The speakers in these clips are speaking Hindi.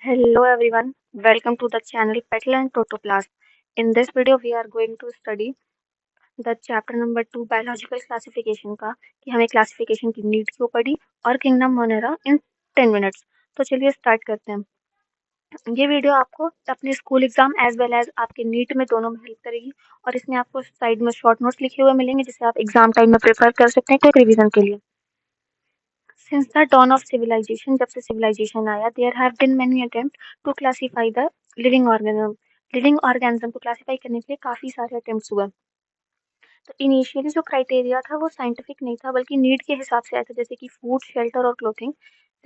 Hello everyone, welcome to the channel Petal and Protoplast. In this video, we are going to study the chapter number 2 biological classification का कि हमें क्लासिफिकेशन की नीड क्यों पड़ी और किंगडम मोनेरा इन 10 मिनट्स। तो चलिए स्टार्ट करते हैं। ये वीडियो आपको अपने school exam as well as आपके नीट में दोनों में हेल्प करेगी और इसमें आपको साइड में शॉर्ट नोट्स लिखे हुए मिलेंगे जिसे आप एग्जाम टाइम में प्रिपेयर कर सकते हैं क्विक रिवीजन के लिए। Since the dawn of civilization, जब से civilization आया, there have been many attempts to classify the living organism. Living organism को क्लासीफाई करने के लिए काफी सारे अटेम्प्ट्स हुए। तो इनिशियली जो क्राइटेरिया था वो साइंटिफिक नहीं था बल्कि नीड के हिसाब से आया था, जैसे कि फूड, शेल्टर और क्लोथिंग।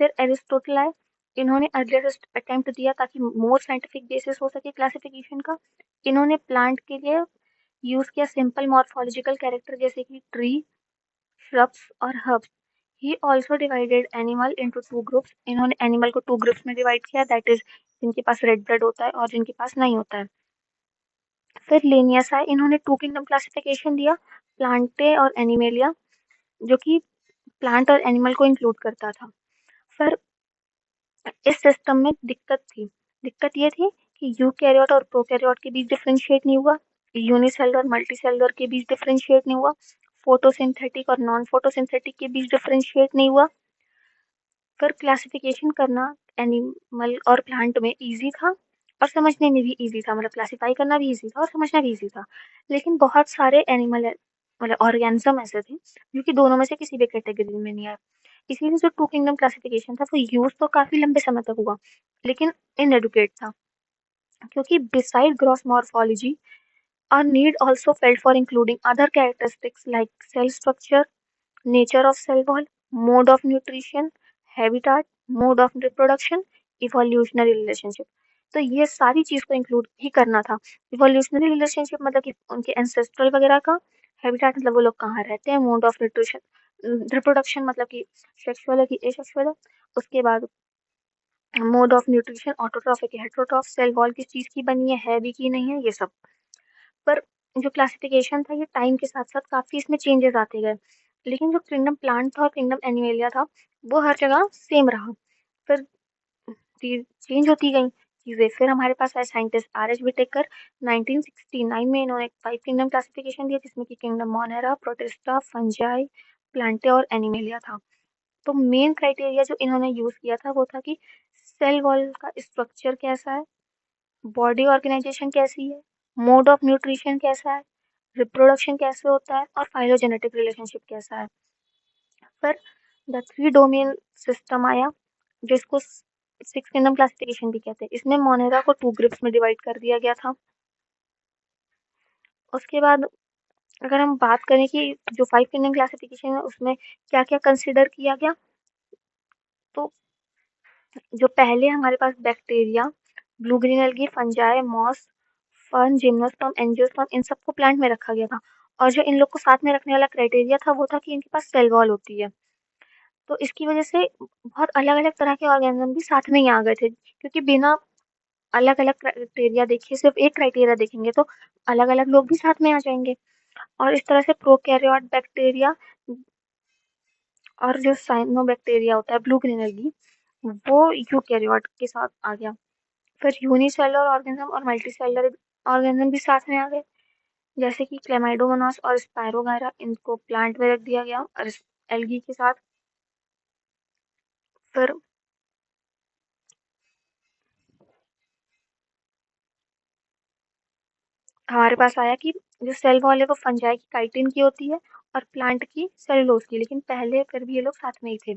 फिर एरिस्टोटल आए, इन्होंने अर्लियर अटेम्प्ट दिया ताकि मोर साइंटिफिक बेसिस हो सके क्लासिफिकेशन का। इन्होंने प्लांट के लिए यूज किया सिंपल मॉर्फोलॉजिकल कैरेक्टर जैसे कि ट्री, shrubs और herbs. He also divided animal into two groups. इन्होंने एनिमल को टू ग्रुप्स में डिवाइड किया, दैट इज जिनके पास रेड ब्लड होता है और जिनके पास नहीं होता है। फिर लेनियस आए, इन्होंने टू किंगडम क्लासिफिकेशन दिया, प्लांटे और एनिमेलिया, जो कि प्लांट और एनिमल को इंक्लूड करता था। फिर इस सिस्टम में दिक्कत ये थी कि यूकैरियोट और प्रोकैरियोट के बीच डिफरेंशिएट नहीं हुआ, यूनिसेलुलर और मल्टीसेलुलर के बीच डिफरेंशिएट नहीं हुआ, फोटोसिंथेटिक और नॉन फोटोसिंथेटिक के बीच डिफरेंशिएट नहीं हुआ। फिर क्लासिफिकेशन करना एनिमल और प्लांट में इजी था और समझने में भी इजी था, मतलब क्लासिफाई करना भी इजी था और समझना भी इजी था। लेकिन बहुत सारे एनिमल मतलब ऑर्गेनिज्म ऐसे थे जो कि दोनों में से किसी भी कैटेगरी में नहीं आए। इसीलिए जो टू किंगडम क्लासिफिकेशन था वो यूज तो काफी लंबे समय तक हुआ लेकिन इनएडुकेट था, क्योंकि beside gross morphology our need also felt for including other characteristics like cell structure, nature of cell wall, mode of nutrition, habitat, mode of reproduction, evolutionary relationship. तो ये सारी चीज को इंक्लूड ही करना था। इवोल्यूशनरी रिलेशनशिप मतलब कि उनके एंसेस्ट्रल वगैरह का, हैबिटाट मतलब वो लोग कहाँ रहते हैं, मोड ऑफ न्यूट्रिशन रिप्रोडक्शन मतलब कि सेक्सुअल है कि एसेक्सुअल है, उसके बाद मोड ऑफ न्यूट्रिशन ऑटोट्रॉफ है कि हेटेरोट्रॉफ, सेल वॉल किस चीज की बनी है भी कि नहीं है, ये सब। पर जो क्लासिफिकेशन था ये टाइम के साथ साथ काफी इसमें चेंजेस आते गए, लेकिन जो किंगडम प्लांट था और किंगडम एनिमेलिया था वो हर जगह सेम रहा। फिर चेंज होती गई चीजें। फिर हमारे पास आए साइंटिस्ट आर एच विटेकर। 1969 में इन्होंने 5 किंगडम क्लासिफिकेशन दिया जिसमें कि kingdom Monera, protista, fungi, Plantae और एनिमेलिया था। तो मेन क्राइटेरिया जो इन्होंने यूज किया था वो था कि सेल वॉल का स्ट्रक्चर कैसा है, बॉडी ऑर्गेनाइजेशन कैसी है, मोड ऑफ न्यूट्रिशन कैसा है, रिप्रोडक्शन कैसे होता है और फाइलोजेनेटिक रिलेशनशिप कैसा है। फिर द थ्री डोमेन सिस्टम आया जिसको सिक्स किंगडम क्लासिफिकेशन भी कहते हैं। इसमें मोनेरा को टू ग्रुप्स में डिवाइड कर दिया गया था। उसके बाद अगर हम बात करें कि जो फाइव किंगडम क्लासिफिकेशन है उसमें क्या क्या कंसिडर किया गया, तो जो पहले हमारे पास bacteria, blue green algae, fungi, moss, fern, gymnosperm, angiosperm, इन सबको प्लांट में रखा गया था। और जो इन लोग को साथ में रखने वाला क्राइटेरिया था वो था कि इनके पास सेल वॉल होती है। तो इसकी वजह से बहुत अलग अलग तरह के ऑर्गेनिज्म भी साथ में ही आ गए थे, क्योंकि बिना अलग अलग क्राइटेरिया देखे सिर्फ एक क्राइटेरिया देखेंगे तो अलग अलग लोग भी साथ में आ जाएंगे। और इस तरह से प्रोकैरियोट बैक्टीरिया और जो साइनोबैक्टीरिया होता है ब्लू ग्रीन एल्गी वो यूकैरियोट के साथ आ गया। फिर यूनिसेलुलर ऑर्गेनिज्म और मल्टीसेलुलर ऑर्गेनिज्म भी साथ में आ गए, जैसे कि क्लेमाइडोमोनास और स्पायरोगायरा, इनको प्लांट में रख दिया गया और एल्गी के साथ। फिर हमारे पास आया कि जो सेल वॉल है वो फंजाई की काइटिन की होती है और प्लांट की सेलुलोज की, लेकिन पहले फिर भी ये लोग साथ में ही थे।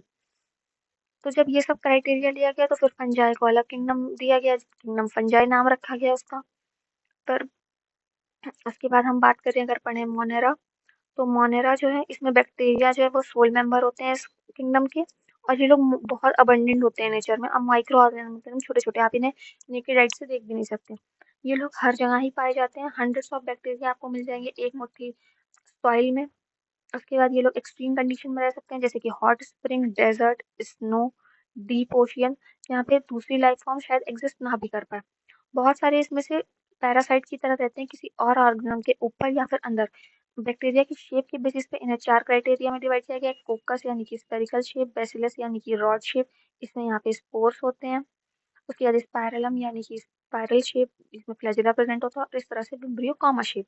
तो जब ये सब क्राइटेरिया लिया गया तो फिर फंजाई को अलग किंगडम दिया गया, किंगडम फंजाई नाम रखा गया उसका। फिर उसके बाद हम बात करें अगर पढ़े मोनेरा, तो मोनेरा जो है इसमें बैक्टीरिया जो है वो सोल मेंबर होते हैं इस किंगडम के। और ये लोग बहुत अबंडेंट होते हैं नेचर में। अब माइक्रो ऑर्गेनिज्म छोटे छोटे, आप इन्हें नेकेड आइट से देख भी नहीं सकते। ये लोग हर जगह ही पाए जाते हैं, हंड्रेड्स ऑफ बैक्टीरिया आपको मिल जाएंगे एक मुट्ठी सॉइल में। उसके बाद ये लोग एक्सट्रीम कंडीशन में रह सकते हैं, जैसे कि hot spring, desert, snow, deep ocean, यहाँ पे दूसरी लाइफ फॉर्म शायद एग्जिस्ट ना भी कर पाए। बहुत सारे इसमें से पैरासाइट की तरह रहते हैं किसी और ऑर्गेनिज्म के ऊपर या फिर अंदर। बैक्टीरिया की शेप के बेसिस पे इन्हें चार क्राइटेरिया में डिवाइड किया गया है। कोकस यानी कि स्पेरिकल शेप, बेसिलस यानी कि रॉड शेप, इसमें यहाँ पे स्पोर्स होते हैं। उसके बाद स्पायरलम यानी कि स्पायरल शेप, इसमें फ्लैजिला प्रेजेंट होता है और इस तरह से विब्रियो कॉमा शेप।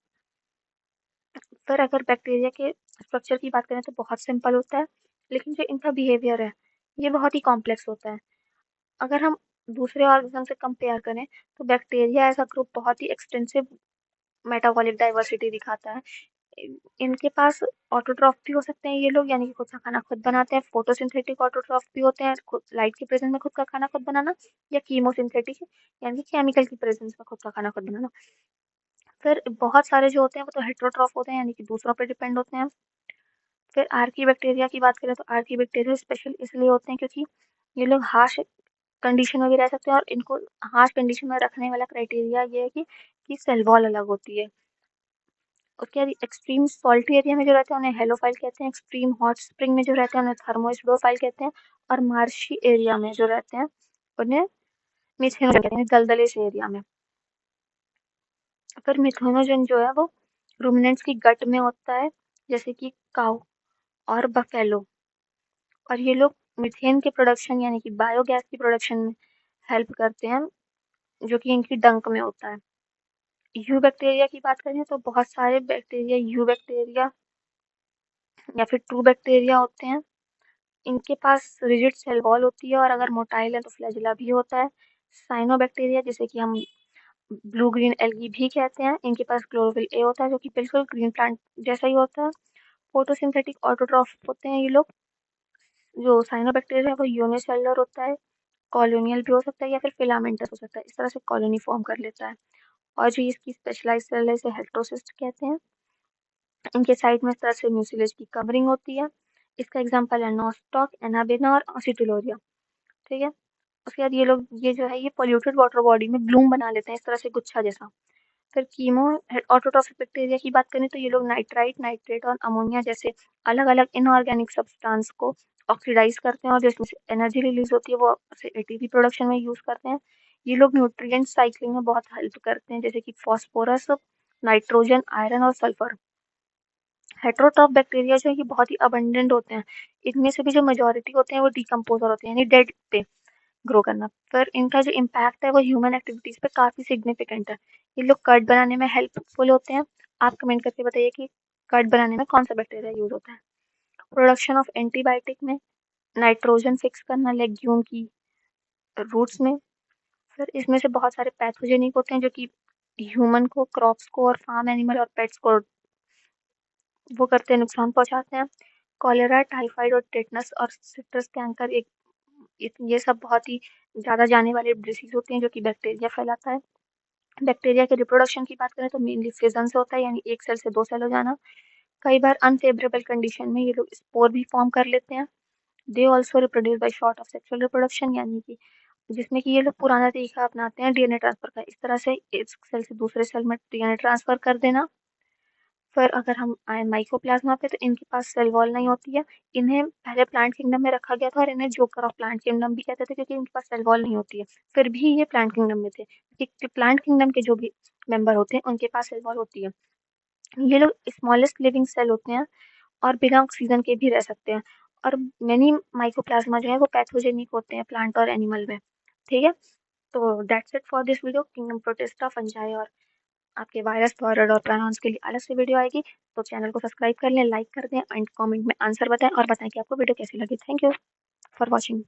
फिर अगर बैक्टीरिया के स्ट्रक्चर की बात करें तो बहुत सिंपल होता है, लेकिन जो इनका बिहेवियर है ये बहुत ही कॉम्प्लेक्स होता है। अगर हम दूसरे ऑर्गेनिज्म से कंपेयर करें तो बैक्टीरिया एज अ ग्रुप बहुत ही एक्सटेंसिव मेटाबॉलिक डाइवर्सिटी दिखाता है। इनके पास ऑटोट्रॉफ भी हो सकते हैं ये लोग, यानी कि खुद का खाना खुद बनाते हैं। फोटोसिंथेटिक ऑटोट्रॉफ भी होते हैं, खुद लाइट के प्रेजेंस में खुद का खाना खुद बनाना, या कीमोसिंथेटिक यानी कि केमिकल की प्रेजेंस में खुद का खाना खुद बनाना। फिर बहुत सारे जो होते हैं वो तो हेट्रोट्रॉफ होते हैं, यानी कि दूसरों पर डिपेंड होते हैं। फिर आर्की बैक्टीरिया की बात करें तो आर्की बैक्टीरिया स्पेशल इसलिए होते हैं क्योंकि ये लोग हार्श कंडीशन में भी रह सकते हैं, और इनको हार्श कंडीशन में रखने वाला क्राइटेरिया ये है कि सेल वॉल अलग होती है। उसके बाद एक्सट्रीम सॉल्टी एरिया में जो रहते हैं उन्हें हेलोफाइल कहते हैं, एक्सट्रीम हॉट स्प्रिंग में जो रहते हैं उन्हें थर्मोस्फिरोफाइल कहते हैं, और मार्शी एरिया में जो रहते हैं उन्हें मिथेनोजन कहते हैं, दलदले से एरिया में। फिर मिथेनोजन जो है वो रूमिनेंट्स की गट में होता है, जैसे कि काऊ और बफेलो, और ये लोग मीथेन के प्रोडक्शन यानी कि बायोगैस की प्रोडक्शन में हेल्प करते हैं, जो कि इनकी डंक में होता है। यू बैक्टीरिया की बात करें तो बहुत सारे बैक्टीरिया यू बैक्टीरिया या फिर ट्रू बैक्टीरिया होते हैं। इनके पास रिजिड सेल वॉल होती है, और अगर मोटाइल है तो फ्लैजिला भी होता है। साइनोबैक्टीरिया जिसे कि हम ब्लू ग्रीन एल्गी भी कहते हैं, इनके पास क्लोरोफिल ए होता है जो कि बिल्कुल ग्रीन प्लांट जैसा ही होता है। फोटोसिंथेटिक ऑटोट्रॉफ होते हैं ये लोग। जो साइनोबैक्टीरिया है वो यूनिसेलुलर होता है, कॉलोनियल भी हो सकता है या फिर फिलामेंटस हो सकता है, इस तरह से कॉलोनी फॉर्म कर लेता है। और जो इसकी स्पेशलाइज्ड सेल है इसे हेटेरोसिस्ट कहते हैं। इनके साइड में इस तरह से म्यूसिलेज की कवरिंग होती है। इसका एग्जांपल है नोस्टॉक, एनाबेना और ऑसिटोलोरिया। ठीक है। उसके बाद ये लोग ये जो है ये पॉल्यूटेड वाटर बॉडी में ब्लूम बना लेते हैं, इस तरह से गुच्छा जैसा। फिर कीमो ऑटोट्रॉफिक बैक्टीरिया की बात करें तो ये लोग नाइट्राइट, नाइट्रेट और अमोनिया जैसे अलग अलग इनऑर्गेनिक सब्सटेंस को ऑक्सीडाइज करते हैं, और जिसमें से एनर्जी रिलीज होती है वो उसे एटीपी प्रोडक्शन में यूज करते हैं। ये लोग न्यूट्रिएंट साइक्लिंग में बहुत हेल्प करते हैं, जैसे कि फॉस्फोरस, नाइट्रोजन, आयरन और सल्फर। हेटेरोट्रॉफ बैक्टीरिया जो है ये बहुत ही अबंडेंट होते हैं। इनमें से भी जो मेजोरिटी होते हैं वो डिकम्पोजर होते हैं, यानी डेड पे ग्रो करना। पर इनका जो इम्पैक्ट है वो ह्यूमन एक्टिविटीज पे काफी सिग्निफिकेंट है। ये लोग कर्ड बनाने में हेल्पफुल होते हैं। आप कमेंट करके बताइए कि कर्ड बनाने में कौन सा बैक्टीरिया यूज होता है। प्रोडक्शन ऑफ एंटीबायोटिक में नाइट्रोजन फिक्स करना लेग्यूम की रूट्स में। फिर इसमें से बहुत सारे पैथोजेनिक होते हैं जो कि ह्यूमन को, क्रॉप्स को और फार्म एनिमल और पेट्स को वो करते हैं, नुकसान पहुंचाते हैं। कॉलेरा, टाइफाइड और टेटनस और सिट्रस कैंकर ये सब बहुत ही ज़्यादा जाने वाले डिसीज होते हैं जो कि बैक्टीरिया फैलाता है। बैक्टीरिया के रिप्रोडक्शन की बात करें तो मेनली फिजन से होता है, यानी एक सेल से दो सेल हो जाना। कई बार अनफेवरेबल कंडीशन में ये लोग स्पोर भी फॉर्म कर लेते हैं। They also reproduce by short of sexual reproduction, यानी कि जिसमें कि ये लोग पुराना तरीका अपनाते हैं डीएनए ट्रांसफर का, इस तरह से एक सेल से दूसरे सेल में डीएनए ट्रांसफर कर देना। फिर अगर हम आए माइकोप्लाज्मा पे तो इनके पास सेल वॉल नहीं होती है। इन्हें पहले प्लांट किंगडम में रखा गया था और इन्हें जोकर ऑफ प्लांट किंगडम भी कहते थे, क्योंकि इनके पास सेल वॉल नहीं होती है। फिर भी ये प्लांट किंगडम में थे, क्योंकि प्लांट किंगडम के जो भी मेंबर होते हैं उनके पास सेल वॉल होती है। ये लोग स्मॉलेस्ट लिविंग सेल होते हैं और बिना ऑक्सीजन के भी रह सकते हैं। और मेनी माइकोप्लाज्मा जो है वो पैथोजेनिक होते हैं प्लांट और एनिमल में। ठीक है। तो that's it for this video. Kingdom protista, fungi और आपके वायरस, फॉरवर्ड और प्रायॉन्स के लिए अलग से वीडियो आएगी। तो चैनल को सब्सक्राइब कर लें, लाइक कर दें एंड कमेंट में आंसर बताएं, और बताएं कि आपको वीडियो कैसी लगी। Thank you for watching.